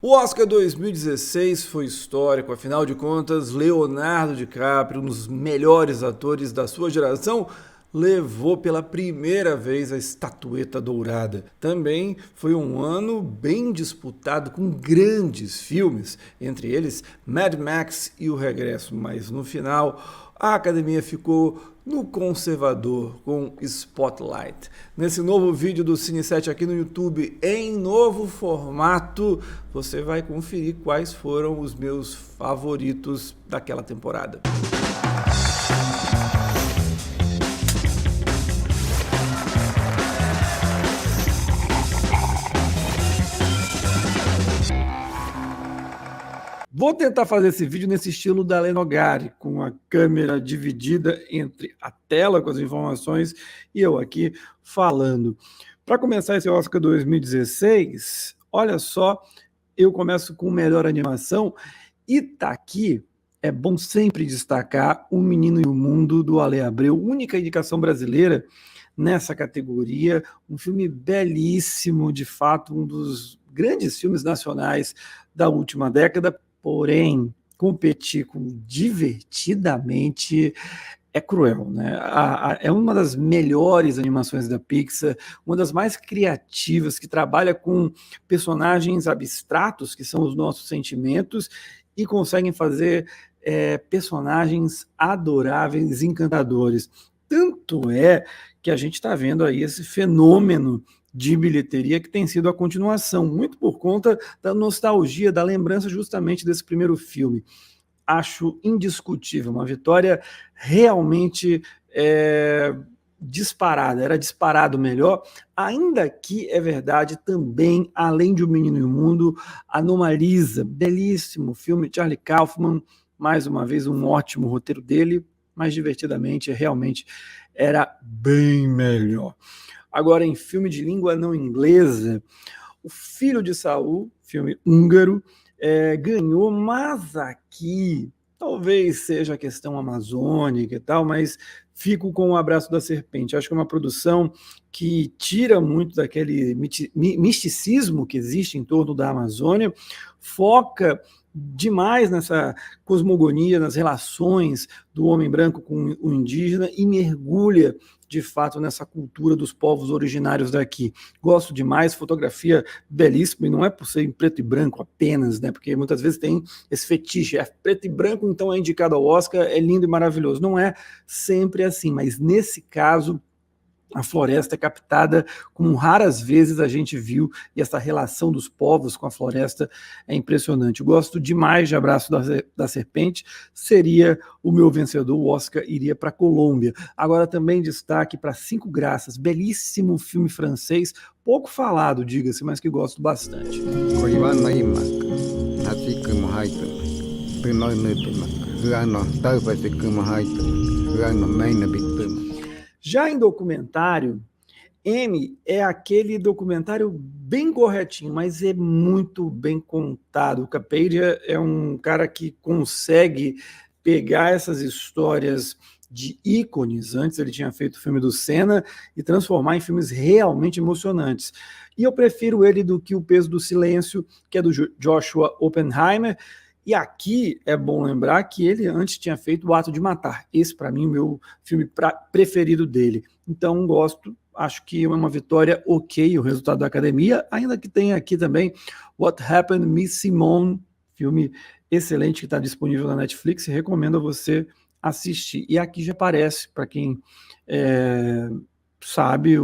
O Oscar 2016 foi histórico, afinal de contas, Leonardo DiCaprio, um dos melhores atores da sua geração, levou pela primeira vez a estatueta dourada. Também foi um ano bem disputado com grandes filmes, entre eles Mad Max e O Regresso, mas no final a academia ficou no conservador com Spotlight. Nesse novo vídeo do Cine7 aqui no YouTube, em novo formato, você vai conferir quais foram os meus favoritos daquela temporada. Vou tentar fazer esse vídeo nesse estilo da Lenogari, com a câmera dividida entre a tela com as informações e eu aqui falando. Para começar esse Oscar 2016, olha só, eu começo com melhor animação e tá aqui, é bom sempre destacar O Menino e o Mundo, do Ale Abreu, única indicação brasileira nessa categoria, um filme belíssimo, de fato, um dos grandes filmes nacionais da última década. Porém, competir com Divertidamente é cruel, né? É uma das melhores animações da Pixar, uma das mais criativas, que trabalha com personagens abstratos, que são os nossos sentimentos, e conseguem fazer personagens adoráveis, encantadores. Tanto é que a gente está vendo aí esse fenômeno de bilheteria que tem sido a continuação, muito por conta da nostalgia, da lembrança justamente desse primeiro filme. Acho indiscutível, uma vitória realmente disparada, era disparado melhor, ainda que é verdade também, além de O Menino e o Mundo, Anomalisa, belíssimo filme, Charlie Kaufman, mais uma vez um ótimo roteiro dele, mas Divertidamente realmente era bem melhor. Agora, em filme de língua não inglesa, O Filho de Saul, filme húngaro, ganhou, mas aqui talvez seja a questão amazônica e tal, mas fico com O Abraço da Serpente. Acho que é uma produção que tira muito daquele misticismo que existe em torno da Amazônia, foca demais nessa cosmogonia, nas relações do homem branco com o indígena e mergulha de fato nessa cultura dos povos originários daqui. Gosto demais, fotografia belíssima, e não é por ser em preto e branco apenas, né? Porque muitas vezes tem esse fetiche, é preto e branco, então é indicado ao Oscar, é lindo e maravilhoso. Não é sempre assim, mas nesse caso a floresta é captada como raras vezes a gente viu, e essa relação dos povos com a floresta é impressionante. Eu gosto demais de Abraço da Serpente, seria o meu vencedor, o Oscar iria para a Colômbia. Agora também destaque para Cinco Graças, belíssimo filme francês, pouco falado, diga-se, mas que gosto bastante. Já em documentário, M é aquele documentário bem corretinho, mas é muito bem contado. O Capedia é um cara que consegue pegar essas histórias de ícones, antes ele tinha feito o filme do Senna, e transformar em filmes realmente emocionantes. E eu prefiro ele do que O Peso do Silêncio, que é do Joshua Oppenheimer. E aqui é bom lembrar que ele antes tinha feito O Ato de Matar. Esse, para mim, é o meu filme preferido dele. Então, gosto, acho que é uma vitória ok, o resultado da academia, ainda que tenha aqui também What Happened to Miss Simone, filme excelente que está disponível na Netflix, e recomendo a você assistir. E aqui já aparece, para quem sabe,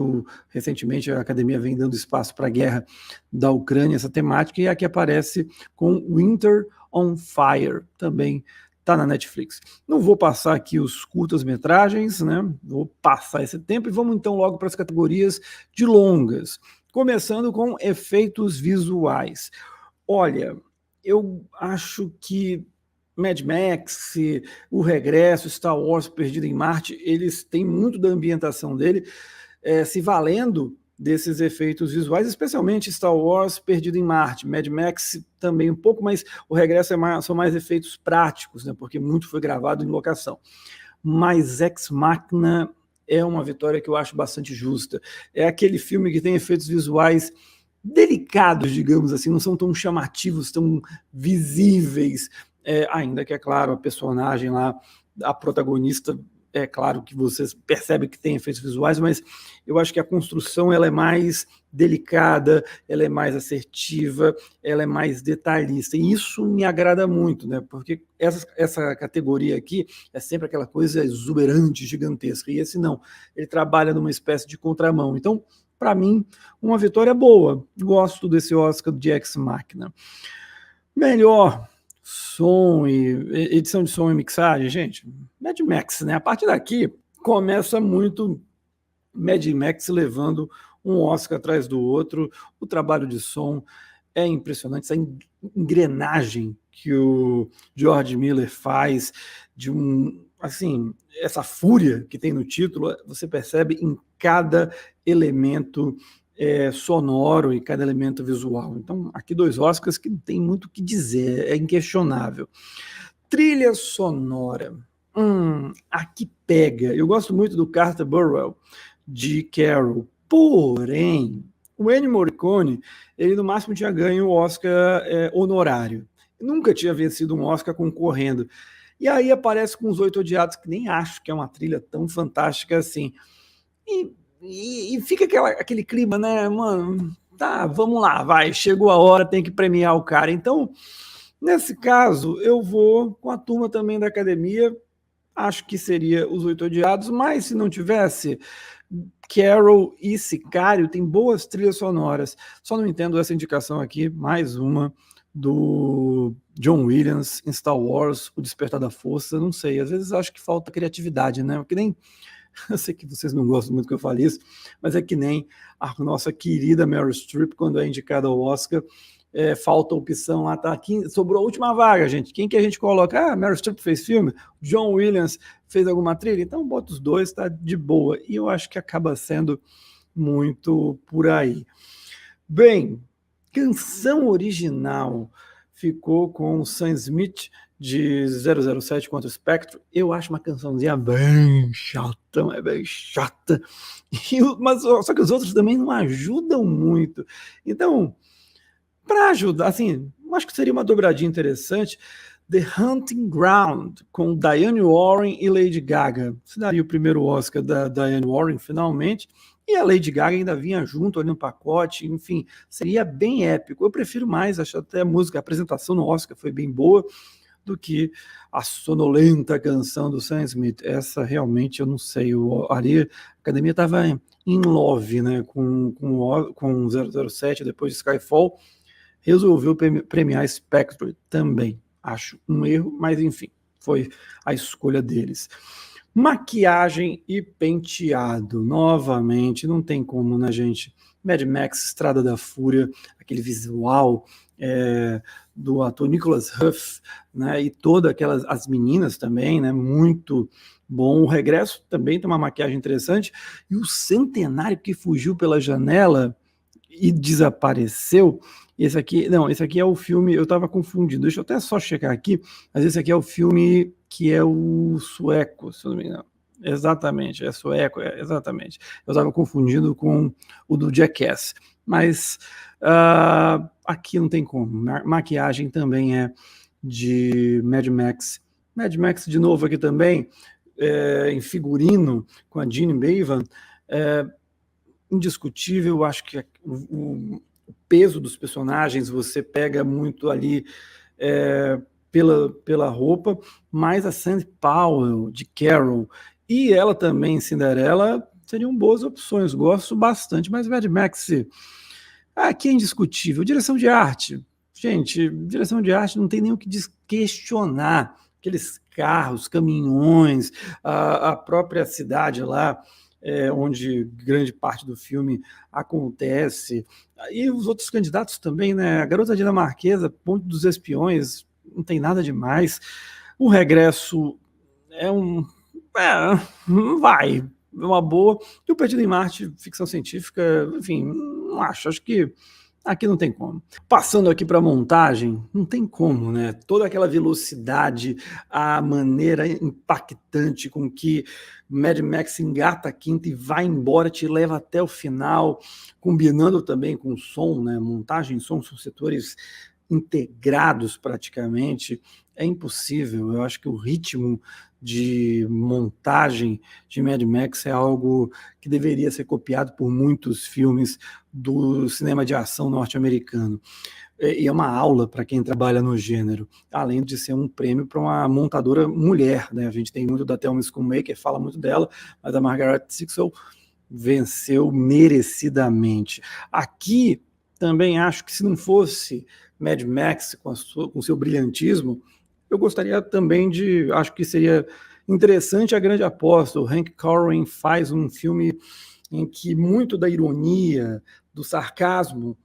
recentemente a academia vem dando espaço para a guerra da Ucrânia, essa temática, e aqui aparece com Winter on Fire, também está na Netflix. Não vou passar aqui os curtas-metragens, né? Vou passar esse tempo e vamos então logo para as categorias de longas, começando com efeitos visuais. Olha, eu acho que Mad Max, O Regresso, Star Wars, Perdido em Marte, eles têm muito da ambientação dele, se valendo desses efeitos visuais, especialmente Star Wars, Perdido em Marte. Mad Max também um pouco, mas O Regresso são mais efeitos práticos, né, porque muito foi gravado em locação. Mas Ex Machina é uma vitória que eu acho bastante justa. É aquele filme que tem efeitos visuais delicados, digamos assim, não são tão chamativos, tão visíveis, ainda que, é claro, a personagem lá, a protagonista, é claro que vocês percebem que tem efeitos visuais, mas eu acho que a construção ela é mais delicada, ela é mais assertiva, ela é mais detalhista, e isso me agrada muito, né? Porque essa categoria aqui é sempre aquela coisa exuberante, gigantesca, e esse não, ele trabalha numa espécie de contramão. Então, para mim, uma vitória boa. Gosto desse Oscar de Ex Machina. Melhor som e edição de som e mixagem, gente, Mad Max, né? A partir daqui começa muito Mad Max levando um Oscar atrás do outro. O trabalho de som é impressionante, essa engrenagem que o George Miller faz de assim, essa fúria que tem no título, você percebe em cada elemento sonoro e cada elemento visual. Então, aqui 2 Oscars que não tem muito o que dizer, é inquestionável. Trilha sonora. Aqui pega. Eu gosto muito do Carter Burwell, de Carol. Porém, o Ennio Morricone, ele no máximo tinha ganho o Oscar honorário. Nunca tinha vencido um Oscar concorrendo. E aí aparece com Os Oito Odiados, que nem acho que é uma trilha tão fantástica assim. E fica aquele clima, né, mano? Tá, vamos lá, vai, chegou a hora, tem que premiar o cara. Então, nesse caso, eu vou com a turma também da academia, acho que seria Os Oito Odiados, mas se não tivesse, Carol e Sicário tem boas trilhas sonoras. Só não entendo essa indicação aqui, mais uma do John Williams em Star Wars, O Despertar da Força, não sei, às vezes acho que falta criatividade, né? Que nem eu sei que vocês não gostam muito que eu fale isso, mas é que nem a nossa querida Meryl Streep, quando é indicada ao Oscar, falta opção lá, tá aqui, sobrou a última vaga, gente. Quem que a gente coloca? Ah, Meryl Streep fez filme, John Williams fez alguma trilha, então bota os dois, tá de boa. E eu acho que acaba sendo muito por aí. Bem, canção original ficou com o Sam Smith de 007 contra o Spectre. Eu acho uma cançãozinha bem chata, é bem chata. Mas só que os outros também não ajudam muito. Então, para ajudar, assim, acho que seria uma dobradinha interessante. The Hunting Ground, com Diane Warren e Lady Gaga. Você daria o primeiro Oscar da Diane Warren, finalmente, e a Lady Gaga ainda vinha junto ali no pacote, enfim, seria bem épico. Eu prefiro mais, acho até a música, a apresentação no Oscar foi bem boa, do que a sonolenta canção do Sam Smith. Essa realmente eu não sei. Ali a academia estava em love, né, com 007, depois de Skyfall, resolveu premiar Spectre também. Acho um erro, mas enfim, foi a escolha deles. Maquiagem e penteado, novamente, não tem como, né, gente? Mad Max, Estrada da Fúria, aquele visual do ator Nicholas Huff, né, e todas as meninas também, né, muito bom. O Regresso também tem uma maquiagem interessante, e o Centenário que fugiu pela janela e desapareceu. Esse aqui é o filme, eu estava confundindo, deixa eu até só checar aqui, mas esse aqui é o filme que é o sueco, se eu não me engano. Exatamente, é sueco, exatamente. Eu estava confundindo com o do Jackass, mas aqui não tem como. Maquiagem também é de Mad Max. Mad Max de novo aqui também, em figurino, com a Jeanne Bevan, indiscutível. Acho que o peso dos personagens você pega muito ali pela roupa, mas a Sandy Powell de Carol e ela também, Cinderela, seriam boas opções. Gosto bastante, mas Mad Max aqui é indiscutível. Direção de arte, gente, direção de arte não tem nem o que questionar. Aqueles carros, caminhões, a própria cidade lá, onde grande parte do filme acontece. E os outros candidatos também, né? A Garota Dinamarquesa, Ponte dos Espiões, não tem nada demais. O Regresso vai, é uma boa. E o Perdido em Marte, ficção científica, enfim, não acho. Acho que aqui não tem como. Passando aqui para a montagem, não tem como, né? Toda aquela velocidade, a maneira impactante com que Mad Max engata a quinta e vai embora, te leva até o final, combinando também com o som, né? Montagem e som são setores integrados praticamente, é impossível. Eu acho que o ritmo de montagem de Mad Max é algo que deveria ser copiado por muitos filmes do cinema de ação norte-americano. E é uma aula para quem trabalha no gênero, além de ser um prêmio para uma montadora mulher, né? A gente tem muito da Thelma Schoonmaker, fala muito dela, mas a Margaret Sixel venceu merecidamente. Aqui também acho que se não fosse Mad Max com seu brilhantismo, eu gostaria também de, acho que seria interessante A Grande Aposta. O Hank Corwin faz um filme em que muito da ironia, do sarcasmo,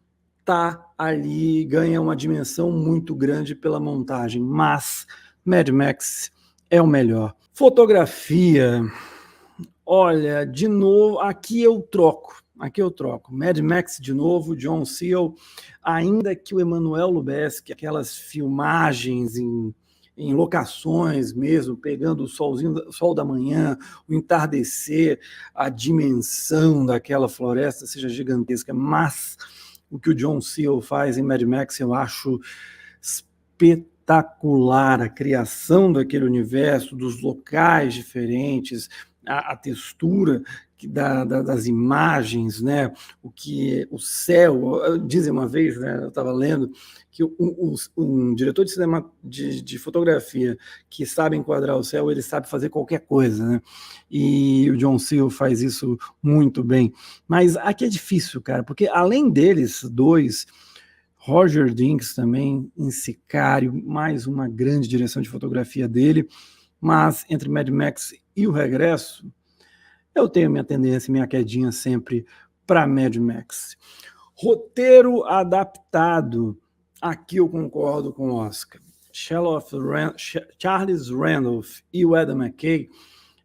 tá ali, ganha uma dimensão muito grande pela montagem, mas Mad Max é o melhor. Fotografia, olha, de novo, aqui eu troco. Mad Max de novo, John Seale, ainda que o Emmanuel Lubezki, aquelas filmagens em locações mesmo, pegando o sol da manhã, o entardecer, a dimensão daquela floresta seja gigantesca, mas o que o John Seale faz em Mad Max eu acho espetacular, a criação daquele universo, dos locais diferentes, a textura das imagens, né? O céu, dizem uma vez, né? Eu estava lendo que um diretor de cinema de fotografia que sabe enquadrar o céu, ele sabe fazer qualquer coisa, né? E o John Seale faz isso muito bem. Mas aqui é difícil, cara, porque além deles dois, Roger Dinkins também em Sicário, mais uma grande direção de fotografia dele, mas entre Mad Max e O Regresso, eu tenho minha tendência, minha quedinha sempre para Mad Max. Roteiro adaptado, aqui eu concordo com o Oscar. Charles Randolph e o Adam McKay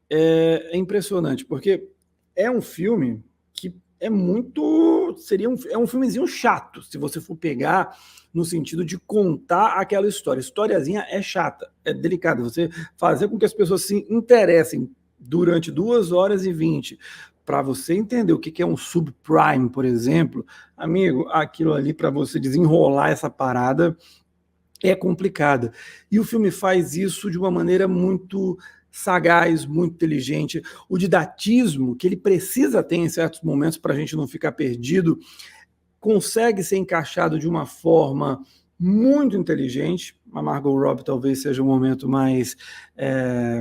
é impressionante, porque é um filme que é muito... é um filmezinho chato, se você for pegar no sentido de contar aquela história. A historiazinha é chata, é delicada. Você fazer com que as pessoas se interessem durante 2h20 para você entender o que é um subprime, por exemplo, amigo, aquilo ali para você desenrolar essa parada é complicada. E o filme faz isso de uma maneira muito sagaz, muito inteligente. O didatismo que ele precisa ter em certos momentos para a gente não ficar perdido consegue ser encaixado de uma forma muito inteligente. A Margot Robbie talvez seja o momento mais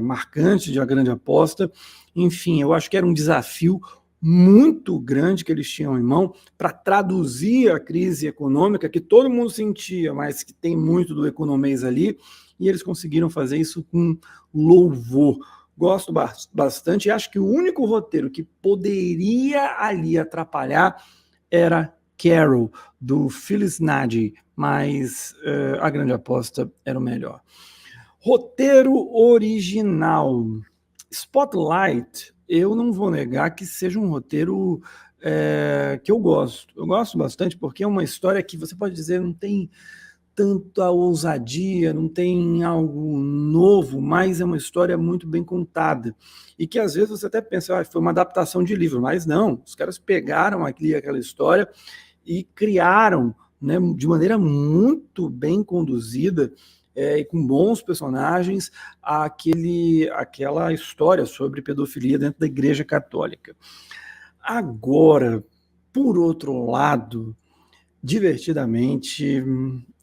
marcante de A Grande Aposta. Enfim, eu acho que era um desafio muito grande que eles tinham em mão para traduzir a crise econômica que todo mundo sentia, mas que tem muito do economês ali, e eles conseguiram fazer isso com louvor. Gosto bastante, e acho que o único roteiro que poderia ali atrapalhar era Carol, do Phyllis Nagy, mas A Grande Aposta era o melhor. Roteiro original. Spotlight, eu não vou negar que seja um roteiro que eu gosto. Eu gosto bastante porque é uma história que você pode dizer não tem tanta ousadia, não tem algo novo, mas é uma história muito bem contada. E que às vezes você até pensa, foi uma adaptação de livro, mas não. Os caras pegaram aquela história e criaram, né, de maneira muito bem conduzida e com bons personagens aquela história sobre pedofilia dentro da Igreja Católica. Agora, por outro lado, Divertidamente,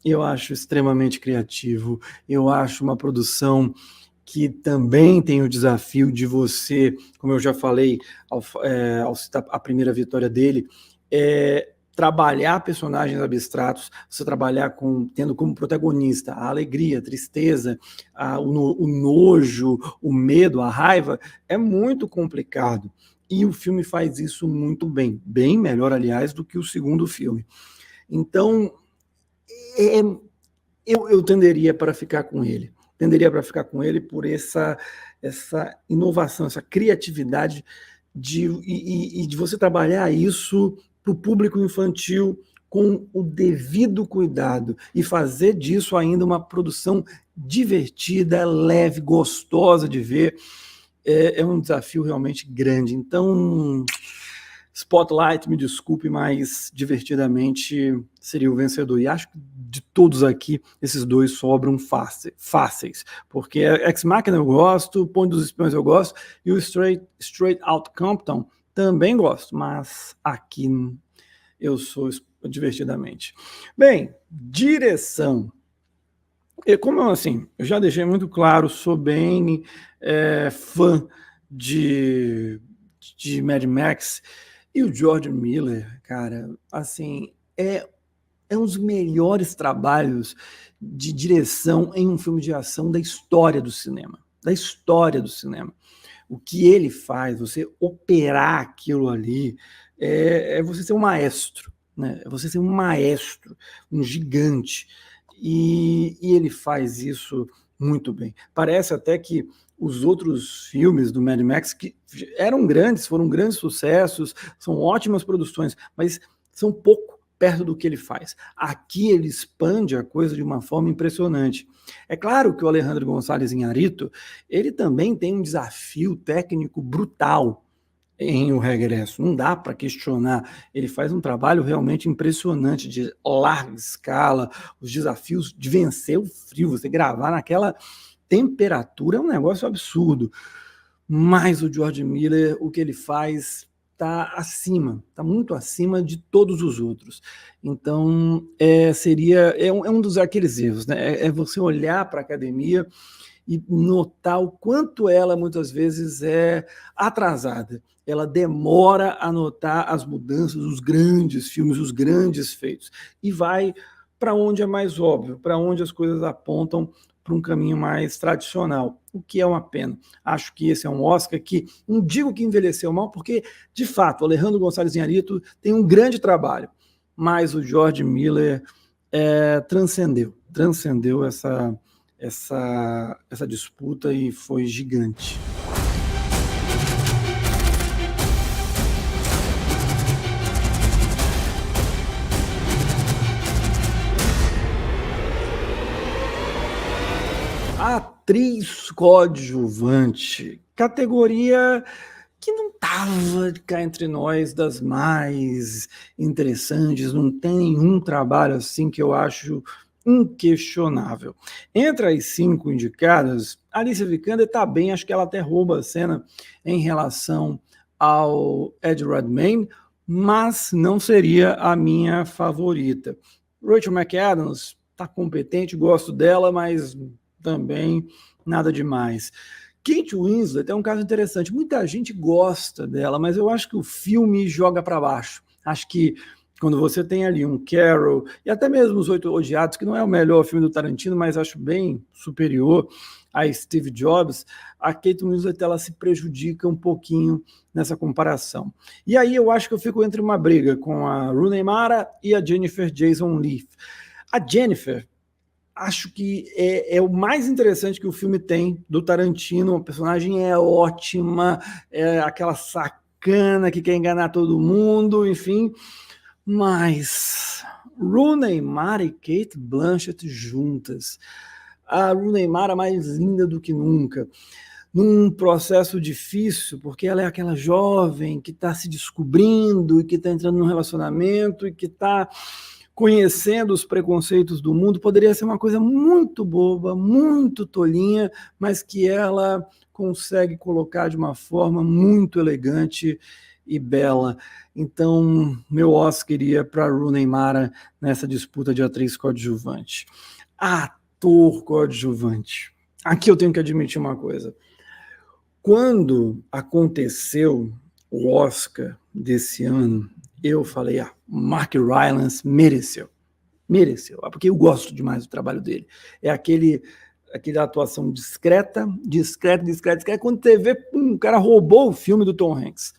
eu acho extremamente criativo, eu acho uma produção que também tem o desafio de você, como eu já falei ao citar a primeira vitória dele, trabalhar personagens abstratos, você trabalhar tendo como protagonista a alegria, a tristeza, o nojo, o medo, a raiva, é muito complicado. E o filme faz isso muito bem, bem melhor, aliás, do que o segundo filme. Então, eu tenderia para ficar com ele. Por essa inovação, essa criatividade de você trabalhar isso para o público infantil com o devido cuidado e fazer disso ainda uma produção divertida, leve, gostosa de ver, é um desafio realmente grande. Então, Spotlight, me desculpe, mas divertidamente seria o vencedor. E acho que de todos aqui, esses dois sobram fáceis, porque Ex Machina eu gosto, Ponte dos Espiões eu gosto, e o Straight Outta Compton também gosto, mas aqui eu sou divertidamente. Bem, direção. Como assim, eu já deixei muito claro, sou bem fã de Mad Max, e o George Miller, cara, assim, é um dos melhores trabalhos de direção em um filme de ação da história do cinema. Da história do cinema. O que ele faz, você operar aquilo ali, é você ser um maestro, né? É você ser um maestro, um gigante. E ele faz isso muito bem. Parece até que os outros filmes do Mad Max, que eram grandes, foram grandes sucessos, são ótimas produções, mas são pouco perto do que ele faz. Aqui ele expande a coisa de uma forma impressionante. É claro que o Alejandro González Iñárritu, ele também tem um desafio técnico brutal em O Regresso. Não dá para questionar. Ele faz um trabalho realmente impressionante, de larga escala, os desafios de vencer o frio, você gravar naquela temperatura é um negócio absurdo. Mas o George Miller, o que ele faz está acima, está muito acima de todos os outros. Então, é um dos aqueles erros, né? É você olhar para a academia e notar o quanto ela muitas vezes é atrasada. Ela demora a notar as mudanças, os grandes filmes, os grandes feitos, e vai para onde é mais óbvio, para onde as coisas apontam para um caminho mais tradicional, o que é uma pena. Acho que esse é um Oscar que, não digo que envelheceu mal, porque, de fato, o Alejandro González Iñárritu tem um grande trabalho, mas o George Miller transcendeu essa disputa e foi gigante. Atriz coadjuvante, categoria que não estava cá entre nós das mais interessantes, não tem nenhum trabalho assim que eu acho inquestionável. Entre as 5 indicadas, Alicia Vikander está bem, acho que ela até rouba a cena em relação ao Ed Redmayne, mas não seria a minha favorita. Rachel McAdams está competente, gosto dela, mas também nada demais. Kate Winslet é um caso interessante. Muita gente gosta dela, mas eu acho que o filme joga para baixo. Acho que quando você tem ali um Carol, e até mesmo Os Oito Odiados, que não é o melhor filme do Tarantino, mas acho bem superior a Steve Jobs, a Kate Winslet ela se prejudica um pouquinho nessa comparação. E aí eu acho que eu fico entre uma briga com a Rooney Mara e a Jennifer Jason Leigh. A Jennifer, acho que é o mais interessante que o filme tem do Tarantino. A personagem é ótima, é aquela sacana que quer enganar todo mundo, enfim. Mas Rooney Mara e Cate Blanchett juntas. A Rooney Mara mais linda do que nunca. Num processo difícil, porque ela é aquela jovem que está se descobrindo e que está entrando num relacionamento e que está conhecendo os preconceitos do mundo. Poderia ser uma coisa muito boba, muito tolinha, mas que ela consegue colocar de uma forma muito elegante e bela. Então, meu Oscar iria para Rooney Mara nessa disputa de atriz coadjuvante. Ator coadjuvante. Aqui eu tenho que admitir uma coisa. Quando aconteceu o Oscar desse ano, eu falei, Mark Rylance mereceu, porque eu gosto demais do trabalho dele. É aquela atuação discreta, quando você vê, o cara roubou o filme do Tom Hanks.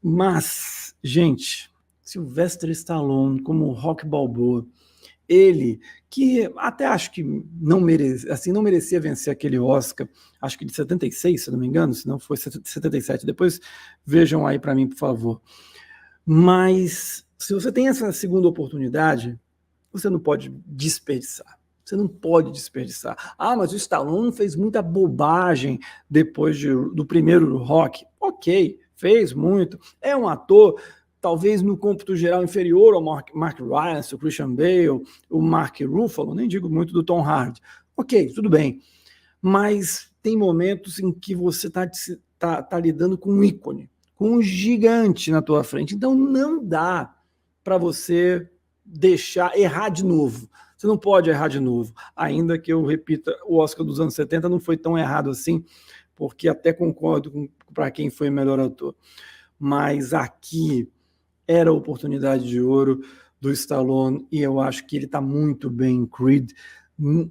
Mas, gente, Sylvester Stallone como Rocky Balboa, ele, que até acho que não merecia vencer aquele Oscar, acho que de 76, se não me engano, se não foi 77, depois vejam aí para mim, por favor. Mas se você tem essa segunda oportunidade, você não pode desperdiçar. Você não pode desperdiçar. Ah, mas o Stallone fez muita bobagem depois do primeiro Rock. Ok, fez muito. É um ator, talvez no cômputo geral inferior ao Mark Rylance, o Christian Bale, o Mark Ruffalo, nem digo muito do Tom Hardy. Ok, tudo bem. Mas tem momentos em que você tá lidando com um ícone, com um gigante na tua frente. Então não dá para você deixar errar de novo. Você não pode errar de novo. Ainda que eu repita, o Oscar dos anos 70 não foi tão errado assim, porque até concordo com para quem foi o melhor ator. Mas aqui era a oportunidade de ouro do Stallone e eu acho que ele está muito bem em Creed.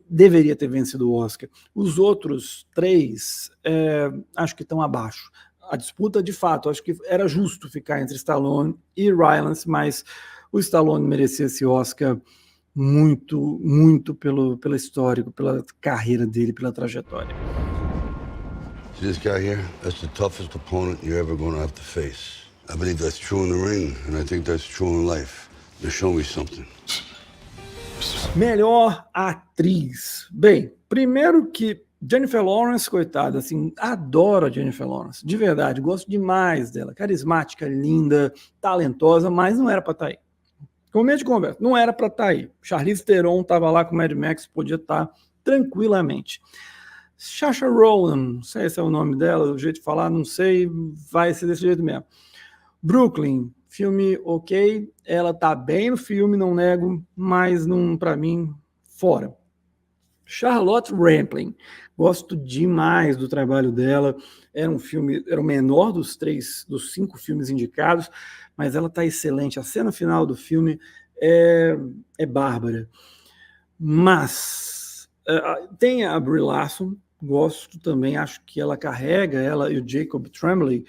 Deveria ter vencido o Oscar. Os outros três acho que estão abaixo. A disputa, de fato, acho que era justo ficar entre Stallone e Rylance, mas o Stallone merecia esse Oscar muito, muito pelo histórico, pela carreira dele, pela trajetória. See this guy here? That's the toughest opponent you're ever going to have to face. I believe that's true in the ring, and I think that's true in life. Now show me something. Melhor atriz. Bem, primeiro que Jennifer Lawrence, coitada, assim, adoro a Jennifer Lawrence, de verdade, gosto demais dela, carismática, linda, talentosa, mas não era para estar aí. Começo de conversa, não era para estar aí. Charlize Theron estava lá com o Mad Max, podia estar tranquilamente. Saoirse Ronan, não sei se é o nome dela, o jeito de falar, não sei, vai ser desse jeito mesmo. Brooklyn, filme ok, ela tá bem no filme, não nego, mas não, para mim, fora. Charlotte Rampling, gosto demais do trabalho dela, era o menor dos 5 filmes indicados, mas ela tá excelente, a cena final do filme é bárbara. Mas tem a Brie Larson, gosto também, acho que ela carrega, ela e o Jacob Tremblay,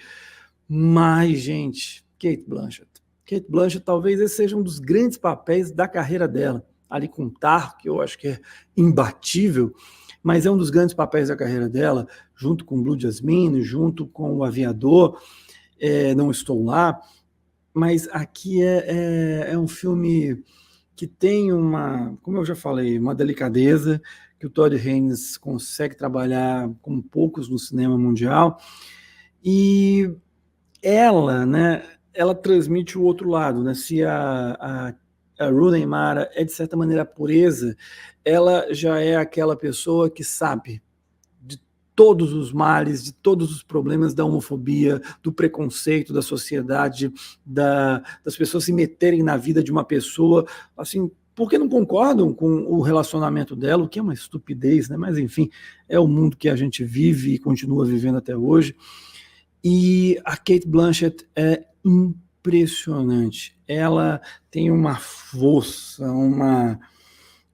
mas, gente, Cate Blanchett, talvez esse seja um dos grandes papéis da carreira dela, ali com Tar, que eu acho que é imbatível, mas é um dos grandes papéis da carreira dela, junto com Blue Jasmine, junto com O Aviador, Não Estou Lá, mas aqui é um filme que tem uma, como eu já falei, uma delicadeza que o Todd Haynes consegue trabalhar como poucos no cinema mundial, e ela, né, ela transmite o outro lado, né? Se a Rooney Mara é, de certa maneira, pureza, ela já é aquela pessoa que sabe de todos os males, de todos os problemas da homofobia, do preconceito, da sociedade, das pessoas se meterem na vida de uma pessoa, assim, porque não concordam com o relacionamento dela, o que é uma estupidez, né? Mas, enfim, é o mundo que a gente vive e continua vivendo até hoje. E a Cate Blanchett é impressionante. Ela tem uma força,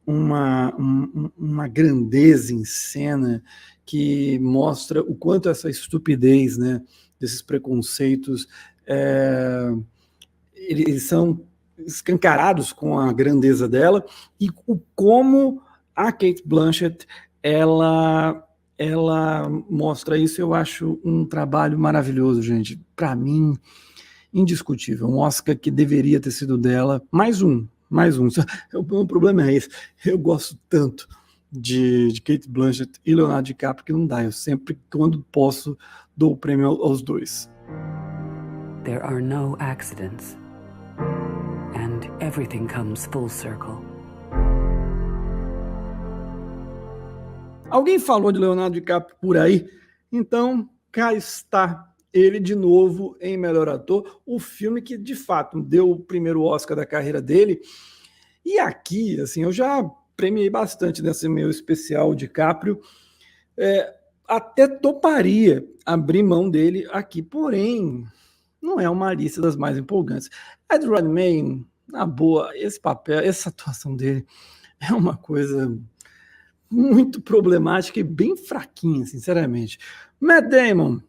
uma grandeza em cena que mostra o quanto essa estupidez, né, desses preconceitos, eles são escancarados com a grandeza dela e como a Cate Blanchett, ela mostra isso. Eu acho um trabalho maravilhoso, gente. Para mim, indiscutível. Um Oscar que deveria ter sido dela. Mais um. O problema é esse. Eu gosto tanto de Cate Blanchett e Leonardo DiCaprio que não dá. Eu sempre, quando posso, dou o prêmio aos dois. There are no accidents. And everything comes full circle. Alguém falou de Leonardo DiCaprio por aí? Então, cá está ele de novo em Melhor Ator, o filme que, de fato, deu o primeiro Oscar da carreira dele. E aqui, assim, eu já premiei bastante nesse meu especial DiCaprio, até toparia abrir mão dele aqui, porém, não é uma lista das mais empolgantes. Ed Redmayne, na boa, esse papel, essa atuação dele é uma coisa muito problemática e bem fraquinha, sinceramente. Matt Damon,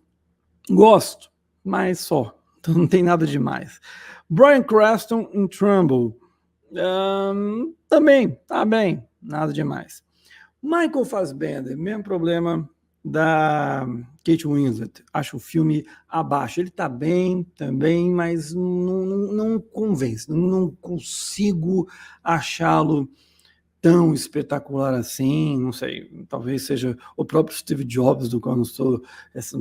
gosto, mas só, então não tem nada demais. Bryan Cranston em Trumbo, também, tá bem, nada demais. Michael Fassbender, mesmo problema, da Kate Winslet. Acho o filme abaixo. Ele tá bem também, mas não convence. Não consigo achá-lo tão espetacular assim, não sei, talvez seja o próprio Steve Jobs, do qual não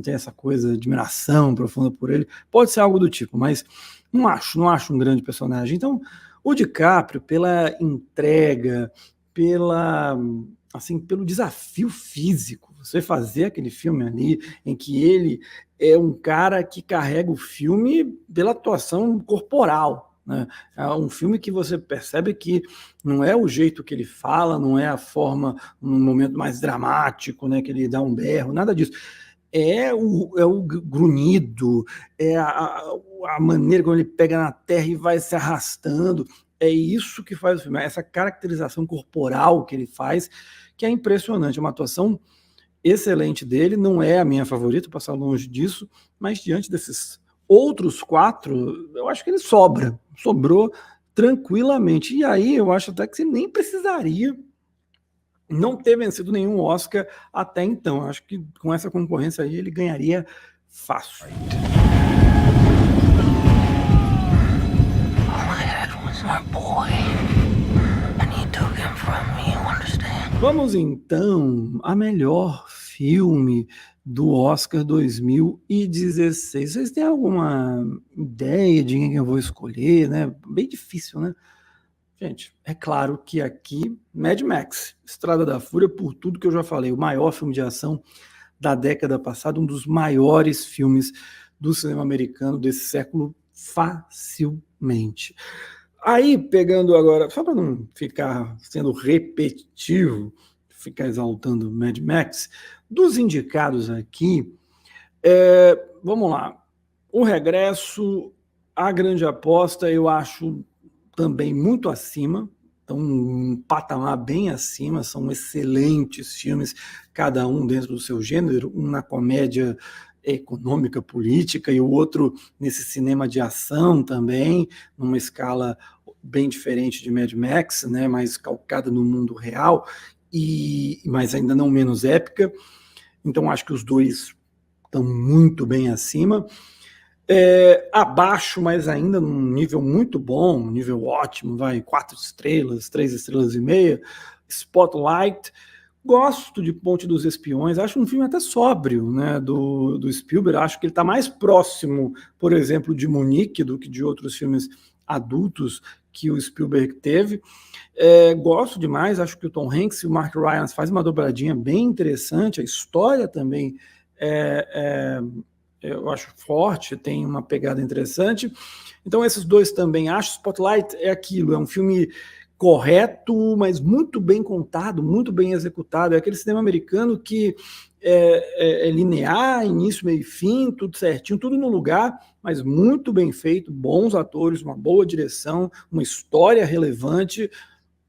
tenho essa coisa de admiração profunda por ele, pode ser algo do tipo, mas não acho um grande personagem. Então, o DiCaprio, pela entrega, pelo desafio físico, você fazer aquele filme ali, em que ele é um cara que carrega o filme pela atuação corporal, né? É um filme que você percebe que não é o jeito que ele fala, não é a forma, no momento mais dramático, né, que ele dá um berro, nada disso. É o grunhido, é a maneira como ele pega na terra e vai se arrastando. É isso que faz o filme, essa caracterização corporal que ele faz, que é impressionante. É uma atuação excelente dele, não é a minha favorita, passar longe disso, mas diante desses outros 4, eu acho que ele sobrou tranquilamente. E aí eu acho até que ele nem precisaria não ter vencido nenhum Oscar até então. Eu acho que com essa concorrência aí ele ganharia fácil. Vamos então a melhor filme do Oscar 2016. Vocês têm alguma ideia de quem eu vou escolher, né? Bem difícil, né? Gente, é claro que aqui, Mad Max, Estrada da Fúria, por tudo que eu já falei, o maior filme de ação da década passada, um dos maiores filmes do cinema americano desse século, facilmente. Aí, pegando agora, só para não ficar sendo repetitivo, ficar exaltando Mad Max, dos indicados aqui, vamos lá. O Regresso, A Grande Aposta, eu acho também muito acima, então um patamar bem acima, são excelentes filmes, cada um dentro do seu gênero, um na comédia econômica, política, e o outro nesse cinema de ação também, numa escala bem diferente de Mad Max, né, mais calcada no mundo real, mas ainda não menos épica. Então acho que os dois estão muito bem acima. Abaixo, mas ainda num nível muito bom, um nível ótimo, 4 estrelas, 3 estrelas e meia, Spotlight. Gosto de Ponte dos Espiões, acho um filme até sóbrio, né, do Spielberg. Acho que ele está mais próximo, por exemplo, de Munique do que de outros filmes adultos que o Spielberg teve. Gosto demais, acho que o Tom Hanks e o Mark Ryan fazem uma dobradinha bem interessante, a história também eu acho forte, tem uma pegada interessante. Então esses dois também acho. Spotlight é aquilo, é um filme correto, mas muito bem contado, muito bem executado. É aquele cinema americano que é linear, início, meio e fim, tudo certinho, tudo no lugar, mas muito bem feito, bons atores, uma boa direção, uma história relevante.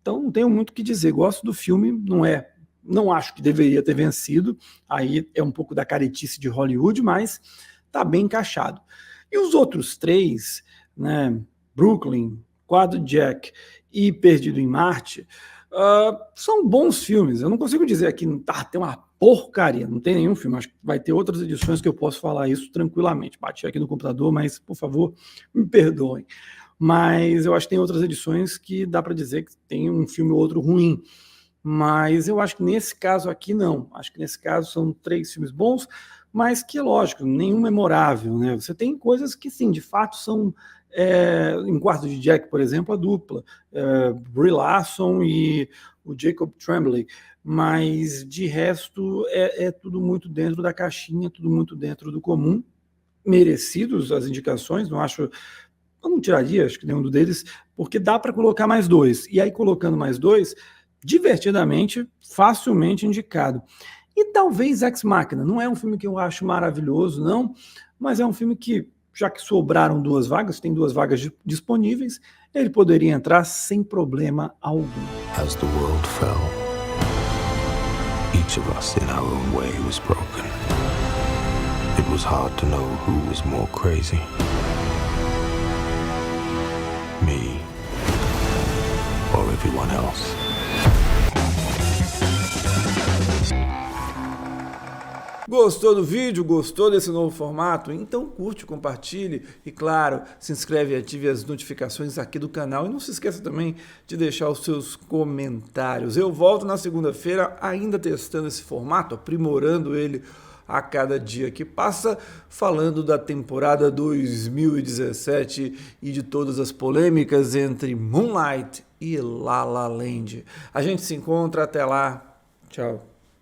Então não tenho muito o que dizer. Gosto do filme, não acho que deveria ter vencido, aí é um pouco da caretice de Hollywood, mas está bem encaixado. E os outros 3, né, Brooklyn, Quadro Jack e Perdido em Marte, são bons filmes. Eu não consigo dizer aqui, tem uma porcaria, não tem nenhum filme. Acho que vai ter outras edições que eu posso falar isso tranquilamente. Bati aqui no computador, mas, por favor, me perdoem. Mas eu acho que tem outras edições que dá para dizer que tem um filme ou outro ruim. Mas eu acho que nesse caso aqui não. Acho que nesse caso são 3 filmes bons, mas que, lógico, nenhum memorável, né? Você tem coisas que, sim, de fato são... em Quarto de Jack, por exemplo, a dupla, Brie Larson e o Jacob Tremblay, mas de resto é tudo muito dentro da caixinha, tudo muito dentro do comum, merecidos as indicações, eu não tiraria, acho que nenhum deles, porque dá para colocar mais 2, e aí colocando mais 2, divertidamente, facilmente indicado. E talvez Ex Machina, não é um filme que eu acho maravilhoso, não, mas é um filme que, já que sobraram 2 vagas, tem 2 vagas disponíveis, ele poderia entrar sem problema algum. As the world fell, each of us in our own way was broken. It was hard to know who was more crazy. Me or everyone else. Gostou do vídeo? Gostou desse novo formato? Então curte, compartilhe e, claro, se inscreve e ative as notificações aqui do canal. E não se esqueça também de deixar os seus comentários. Eu volto na segunda-feira ainda testando esse formato, aprimorando ele a cada dia que passa, falando da temporada 2017 e de todas as polêmicas entre Moonlight e La La Land. A gente se encontra, até lá, tchau.